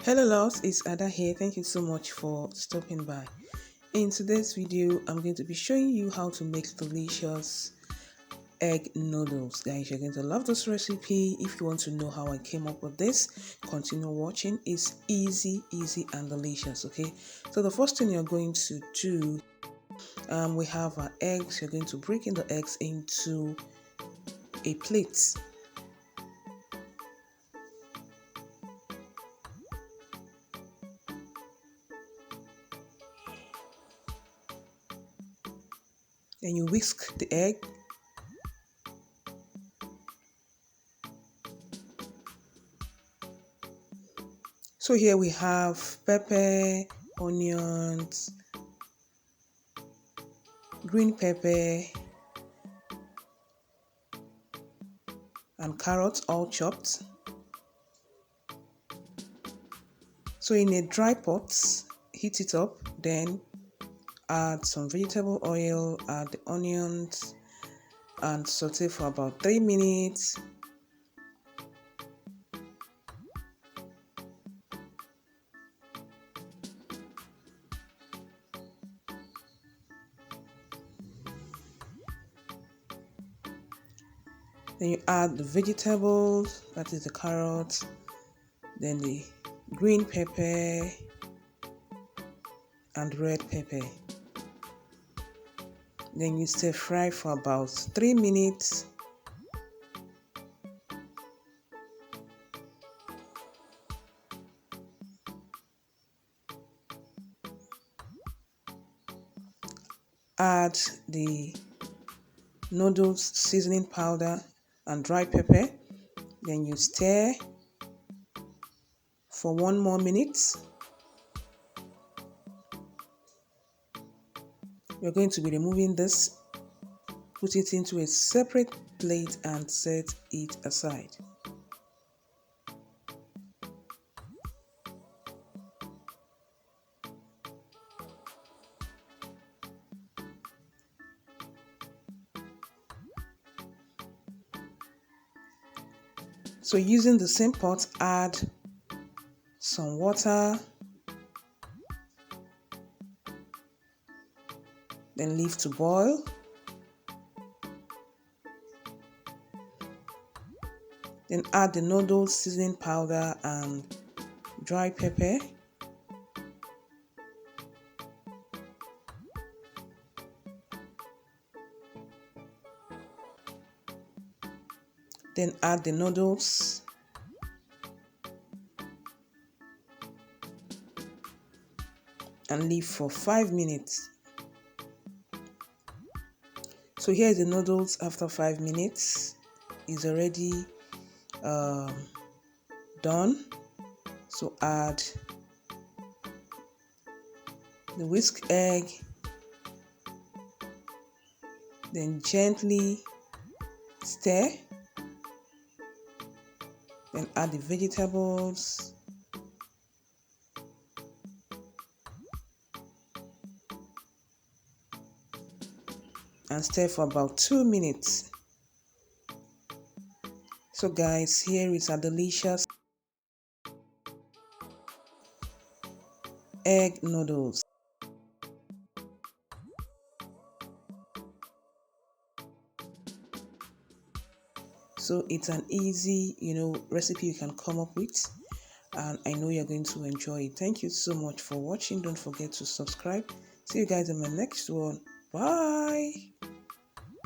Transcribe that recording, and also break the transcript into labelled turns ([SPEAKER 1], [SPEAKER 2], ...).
[SPEAKER 1] Hello loves, it's Ada here. Thank you so much for stopping by. In today's video, I'm going to be showing you how to make delicious egg noodles. Guys, you're going to love this recipe. If you want to know how I came up with this, continue watching. It's easy and delicious, okay? So the first thing you're going to do, we have our eggs. You're going to break in the eggs into a plate. Then you whisk the egg. So here we have pepper, onions, green pepper, and carrots all chopped. So in a dry pot, heat it up, then add some vegetable oil, add the onions, and saute for about 3 minutes. Then you add the vegetables, that is the carrots, then the green pepper and red pepper. Then you stir fry for about 3 minutes. Add the noodles seasoning powder and dry pepper. Then you stir for 1 more minute. We're going to be removing this, put it into a separate plate and set it aside. So using the same pot, add some water, then leave to boil. Then add the noodles seasoning powder and dry pepper. Then add the noodles. And leave for 5 minutes. So here is the noodles after 5 minutes. It's already done. So add the whisk egg, then gently stir, then add the vegetables, and stir for about 2 minutes. So guys, here is a delicious egg noodles. So it's an easy, recipe you can come up with, and I know you're going to enjoy it. Thank you so much for watching. Don't forget to subscribe. See you guys in my next one. Bye.